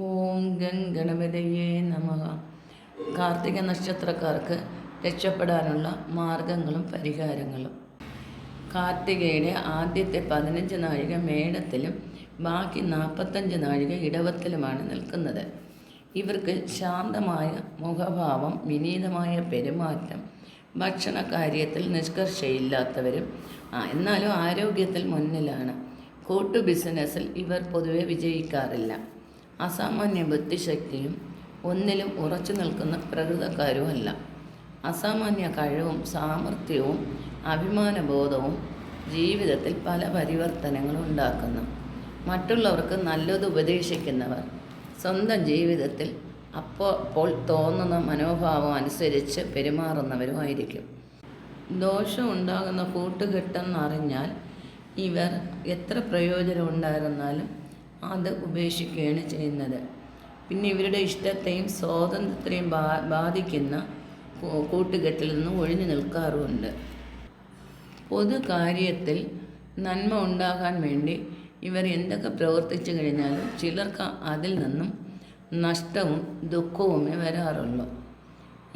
ഓം ഗണപതയേ നമഃ. കാർത്തിക നക്ഷത്രക്കാർക്ക് രക്ഷപ്പെടാനുള്ള മാർഗങ്ങളും പരിഹാരങ്ങളും. കാർത്തികയുടെ ആദ്യത്തെ 15 നാഴിക മേടത്തിലും ബാക്കി 45 നാഴിക ഇടവത്തിലുമാണ് നിൽക്കുന്നത്. ഇവർക്ക് ശാന്തമായ മുഖഭാവം, വിനീതമായ പെരുമാറ്റം, ഭക്ഷണകാര്യത്തിൽ നിഷ്കർഷയില്ലാത്തവരും എന്നാലും ആരോഗ്യത്തിൽ മുന്നിലാണ്. കൂട്ടു ബിസിനസ്സിൽ ഇവർ പൊതുവെ വിജയിക്കാറില്ല. അസാമാന്യ ബുദ്ധിശക്തിയും ഒന്നിലും ഉറച്ചു നിൽക്കുന്ന പ്രകൃതക്കാരുമല്ല. അസാമാന്യ കഴിവും സാമർഥ്യവും അഭിമാനബോധവും ജീവിതത്തിൽ പല പരിവർത്തനങ്ങളും ഉണ്ടാക്കുന്നു. മറ്റുള്ളവർക്ക് നല്ലത് ഉപദേശിക്കുന്നവർ സ്വന്തം ജീവിതത്തിൽ അപ്പോൾ തോന്നുന്ന മനോഭാവം അനുസരിച്ച് പെരുമാറുന്നവരുമായിരിക്കും. ദോഷം ഉണ്ടാകുന്ന കൂട്ടുകെട്ടെന്നറിഞ്ഞാൽ ഇവർ എത്ര പ്രയോജനം ഉണ്ടായിരുന്നാലും അത് ഉപേക്ഷിക്കുകയാണ് ചെയ്യുന്നത്. പിന്നെ ഇവരുടെ ഇഷ്ടത്തെയും സ്വാതന്ത്ര്യത്തെയും ബാധിക്കുന്ന കൂട്ടുകെട്ടിൽ നിന്നും ഒഴിഞ്ഞു നിൽക്കാറുമുണ്ട്. പൊതു കാര്യത്തിൽ നന്മ ഉണ്ടാകാൻ വേണ്ടി ഇവർ എന്തൊക്കെ പ്രവർത്തിച്ചു കഴിഞ്ഞാലും ചിലർക്ക് അതിൽ നിന്നും നഷ്ടവും ദുഃഖവുമേ വരാറുള്ളൂ.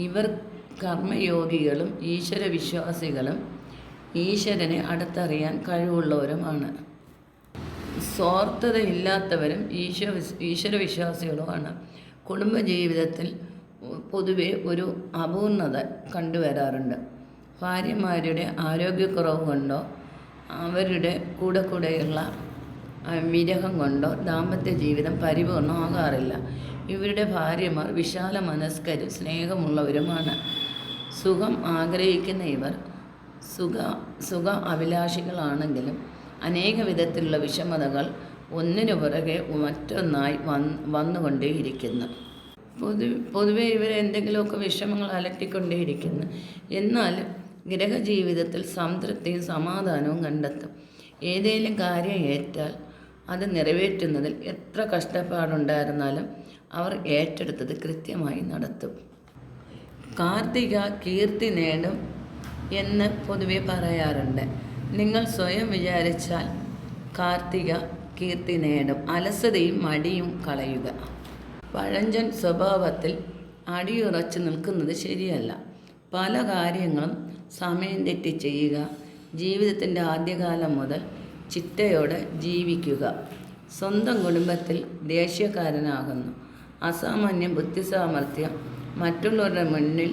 ഇവർ കർമ്മയോഗികളും ഈശ്വരവിശ്വാസികളും ഈശ്വരനെ അടുത്തറിയാൻ കഴിവുള്ളവരുമാണ്. സ്വാർത്ഥതയില്ലാത്തവരും ഈശ്വരവിശ്വാസികളുമാണ്. കുടുംബജീവിതത്തിൽ പൊതുവെ ഒരു അപൂർണത കണ്ടുവരാറുണ്ട്. ഭാര്യമാരുടെ ആരോഗ്യക്കുറവ് കൊണ്ടോ അവരുടെ കൂടെയുള്ള വിരഹം കൊണ്ടോ ദാമ്പത്യ ജീവിതം പരിപൂർണമാകാറില്ല. ഇവരുടെ ഭാര്യമാർ വിശാല മനസ്കരും സ്നേഹമുള്ളവരുമാണ്. സുഖം ആഗ്രഹിക്കുന്ന ഇവർ സുഖ അഭിലാഷികളാണെങ്കിലും അനേക വിധത്തിലുള്ള വിഷമതകൾ ഒന്നിനു പുറകെ മറ്റൊന്നായി വന്നുകൊണ്ടേയിരിക്കുന്നു. പൊതുവെ ഇവർ എന്തെങ്കിലുമൊക്കെ വിഷമങ്ങൾ അലട്ടിക്കൊണ്ടേയിരിക്കുന്നു. എന്നാൽ ഗ്രഹജീവിതത്തിൽ സംതൃപ്തിയും സമാധാനവും കണ്ടെത്തും. ഏതെങ്കിലും കാര്യം ഏറ്റാൽ അത് നിറവേറ്റുന്നതിൽ എത്ര കഷ്ടപ്പാടുണ്ടായിരുന്നാലും അവർ ഏറ്റെടുത്തത് കൃത്യമായി നടത്തും. കാർത്തിക കീർത്തി നേടും എന്ന് പൊതുവെ പറയാറുണ്ട്. നിങ്ങൾ സ്വയം വിചാരിച്ചാൽ കാർത്തിക കീർത്തി നേടും. അലസതയും മടിയും കളയുക. പഴഞ്ചൻ സ്വഭാവത്തിൽ അടിയുറച്ചു നിൽക്കുന്നത് ശരിയല്ല. പല കാര്യങ്ങളും സമയം തെറ്റി ചെയ്യുക. ജീവിതത്തിൻ്റെ ആദ്യകാലം മുതൽ ചിട്ടയോടെ ജീവിക്കുക. സ്വന്തം കുടുംബത്തിൽ ദേഷ്യക്കാരനാകുന്നു. അസാമാന്യ ബുദ്ധിസാമർഥ്യം. മറ്റുള്ളവരുടെ മുന്നിൽ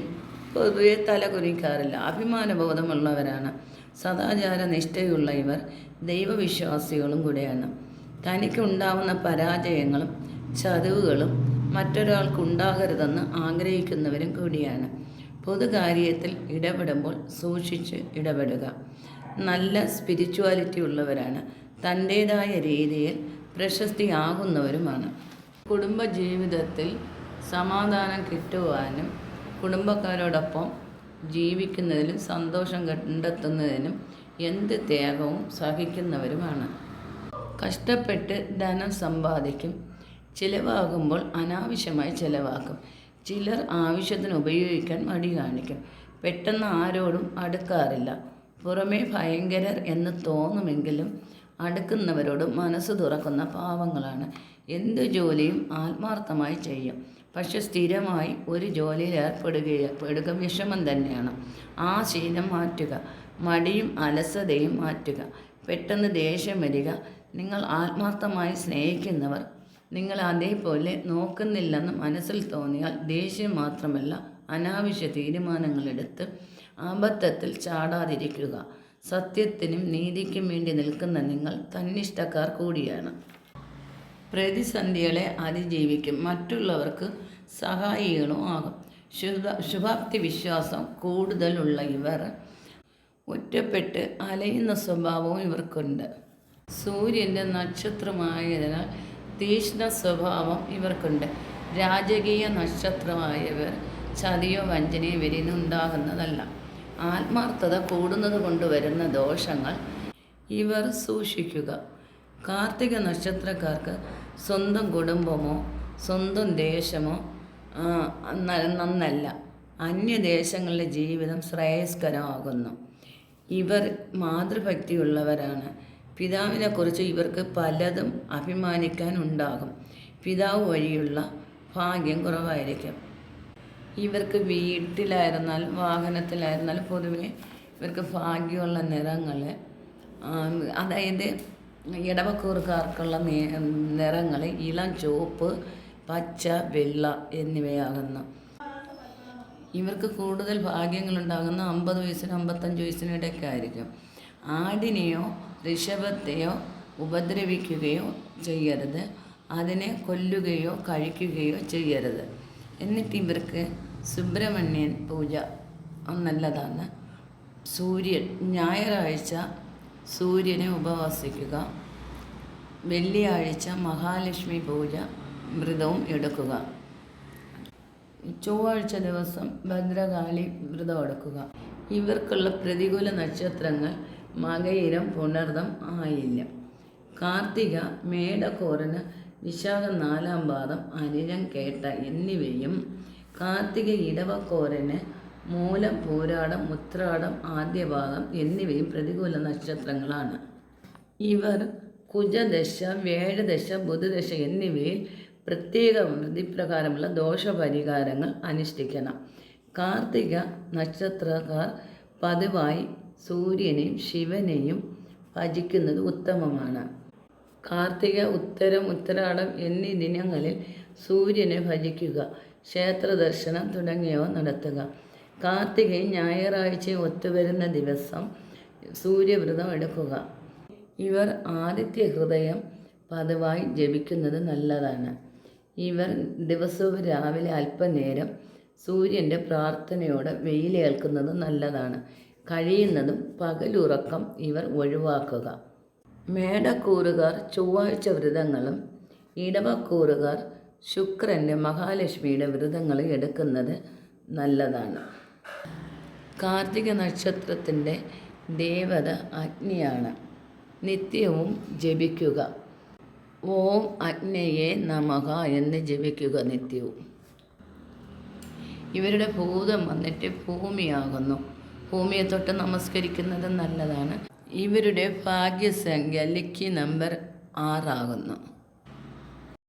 പൊതുവെ തലകുനിക്കാറില്ല. അഭിമാനബോധമുള്ളവരാണ്. സദാചാര നിഷ്ഠയുള്ള ഇവർ ദൈവവിശ്വാസികളും കൂടെയാണ്. തനിക്കുണ്ടാവുന്ന പരാജയങ്ങളും ചതിവുകളും മറ്റൊരാൾക്കുണ്ടാകരുതെന്ന് ആഗ്രഹിക്കുന്നവരും കൂടിയാണ്. പൊതുകാര്യത്തിൽ ഇടപെടുമ്പോൾ സൂക്ഷിച്ച് ഇടപെടുക. നല്ല സ്പിരിച്വാലിറ്റി ഉള്ളവരാണ്. തൻ്റേതായ രീതിയിൽ പ്രശസ്തിയാകുന്നവരുമാണ്. കുടുംബജീവിതത്തിൽ സമാധാനം കിട്ടുവാനും കുടുംബക്കാരോടൊപ്പം ജീവിക്കുന്നതിലും സന്തോഷം കണ്ടെത്തുന്നതിനും എന്ത് ത്യാഗവും സഹിക്കുന്നവരുമാണ്. കഷ്ടപ്പെട്ട് ധനം സമ്പാദിക്കും. ചിലവാകുമ്പോൾ അനാവശ്യമായി ചിലവാക്കും. ചിലർ ആവശ്യത്തിന് ഉപയോഗിക്കാൻ മടി കാണിക്കും. പെട്ടെന്ന് ആരോടും അടുക്കാറില്ല. പുറമേ ഭയങ്കരർ എന്ന് തോന്നുമെങ്കിലും അടുക്കുന്നവരോട് മനസ്സ് തുറക്കുന്ന പാവങ്ങളാണ്. എന്ത് ജോലിയും ആത്മാർത്ഥമായി ചെയ്യും. പക്ഷെ സ്ഥിരമായി ഒരു ജോലിയിൽ ഏർപ്പെടുക വിഷമം തന്നെയാണ്. ആ ശീലം മാറ്റുക. മടിയും അലസതയും മാറ്റുക. പെട്ടെന്ന് ദേഷ്യം വരിക. നിങ്ങൾ ആത്മാർത്ഥമായി സ്നേഹിക്കുന്നവർ നിങ്ങൾ അതേപോലെ നോക്കുന്നില്ലെന്ന് മനസ്സിൽ തോന്നിയാൽ ദേഷ്യം മാത്രമല്ല അനാവശ്യ തീരുമാനങ്ങളെടുത്ത് അബദ്ധത്തിൽ ചാടാതിരിക്കുക. സത്യത്തിനും നീതിക്കും വേണ്ടി നിൽക്കുന്ന നിങ്ങൾ തന്നിഷ്ടക്കാർ കൂടിയാണ്. പ്രതിസന്ധികളെ അതിജീവിക്കും. മറ്റുള്ളവർക്ക് സഹായികളും ആകും. ശുഭാപ്തി വിശ്വാസം കൂടുതലുള്ള ഇവർ ഒറ്റപ്പെട്ട് അലയുന്ന സ്വഭാവവും ഇവർക്കുണ്ട്. സൂര്യൻ്റെ നക്ഷത്രമായതിനാൽ തീക്ഷ്ണ സ്വഭാവം ഇവർക്കുണ്ട്. രാജകീയ നക്ഷത്രമായവർ ചതിയോ വഞ്ചനയോ ഉണ്ടാകുന്നതല്ല. ആത്മാർത്ഥത കൂടുന്നത് കൊണ്ടുവരുന്ന ദോഷങ്ങൾ ഇവർ സൂക്ഷിക്കുക. കാർത്തിക നക്ഷത്രക്കാർക്ക് സ്വന്തം കുടുംബമോ സ്വന്തം ദേശമോ നന്നല്ല. അന്യദേശങ്ങളിലെ ജീവിതം ശ്രേയസ്കരമാകുന്നു. ഇവർ മാതൃഭക്തിയുള്ളവരാണ്. പിതാവിനെക്കുറിച്ച് ഇവർക്ക് പലതും അഭിമാനിക്കാനുണ്ടാകും. പിതാവ് വഴിയുള്ള ഭാഗ്യം കുറവായിരിക്കും. ഇവർക്ക് വീട്ടിലായിരുന്നാലും വാഹനത്തിലായിരുന്നാലും പൊതുവെ ഇവർക്ക് ഭാഗ്യമുള്ള നിറങ്ങൾ, അതായത് ഇടവക്കൂറുകാർക്കുള്ള നിറങ്ങൾ ഇളം ചുവപ്പ്, പച്ച, വെള്ള എന്നിവയാകുന്നു. ഇവർക്ക് കൂടുതൽ ഭാഗ്യങ്ങളുണ്ടാകുന്ന 50 വയസ്സിനും 55 വയസ്സിനും ഇടയ്ക്കായിരിക്കും. ആടിനെയോ ഋഷഭത്തെയോ ഉപദ്രവിക്കുകയോ ചെയ്യരുത്, അതിനെ കൊല്ലുകയോ കഴിക്കുകയോ ചെയ്യരുത്. എന്നിട്ട് ഇവർക്ക് സുബ്രഹ്മണ്യൻ പൂജ നല്ലതാണ്. ഞായറാഴ്ച സൂര്യനെ ഉപവസിക്കുക, വെള്ളിയാഴ്ച മഹാലക്ഷ്മി പൂജ വ്രതവും എടുക്കുക, ചൊവ്വാഴ്ച ദിവസം ഭദ്രകാളി വ്രതം എടുക്കുക. ഇവർക്കുള്ള പ്രതികൂല നക്ഷത്രങ്ങൾ മകയിരം, പുണർദം, ആയില്യം. കാർത്തിക മേടക്കോറിന് വിശാഖം 4-ാം പാദം, അനിഴം, കേട്ട എന്നിവയും. കാർത്തിക ഇടവക്കോറിന് മൂലം, പൂരാടം, ഉത്രാടം, ആദ്യപാദം എന്നിവയും പ്രതികൂല നക്ഷത്രങ്ങളാണ്. ഇവർ കുജദശ, വ്യാഴദശ, ബുധദശ എന്നിവയിൽ പ്രത്യേക വിധിപ്രകാരമുള്ള ദോഷപരിഹാരങ്ങൾ അനുഷ്ഠിക്കണം. കാർത്തിക നക്ഷത്രക്കാർ പതിവായി സൂര്യനെയും ശിവനെയും ഭജിക്കുന്നത് ഉത്തമമാണ്. കാർത്തിക, ഉത്തരം, ഉത്രാടം എന്നീ ദിനങ്ങളിൽ സൂര്യനെ ഭജിക്കുക, ക്ഷേത്ര ദർശനം തുടങ്ങിയവ നടത്തുക. കാർത്തികയും ഞായറാഴ്ചയും ഒത്തുവരുന്ന ദിവസം സൂര്യവ്രതം എടുക്കുക. ഇവർ ആദിത്യ ഹൃദയം പതിവായി ജപിക്കുന്നത് നല്ലതാണ്. ഇവർ ദിവസവും രാവിലെ അല്പനേരം സൂര്യൻ്റെ പ്രാർത്ഥനയോടെ വെയിലേൽക്കുന്നത് നല്ലതാണ്. കഴിയുന്നതും പകലുറക്കം ഇവർ ഒഴിവാക്കുക. മേടക്കൂറുകാർ ചൊവ്വാഴ്ച വ്രതങ്ങളും ഇടവക്കൂറുകാർ ശുക്രൻ്റെ, മഹാലക്ഷ്മിയുടെ വ്രതങ്ങൾ എടുക്കുന്നത് നല്ലതാണ്. കാർത്തിക നക്ഷത്രത്തിൻ്റെ ദേവത അഗ്നിയാണ്. നിത്യവും ജപിക്കുക. ഓം അഗ്നയേ നമഃ എന്ന് ജപിക്കുക നിത്യവും. ഇവരുടെ ഭൂതം വന്നിട്ട് ഭൂമിയാകുന്നു. ഭൂമിയെ തൊട്ട് നമസ്കരിക്കുന്നത് നല്ലതാണ്. ഇവരുടെ ഭാഗ്യസംഖ്യ ലക്കി നമ്പർ 6 ആകുന്നു.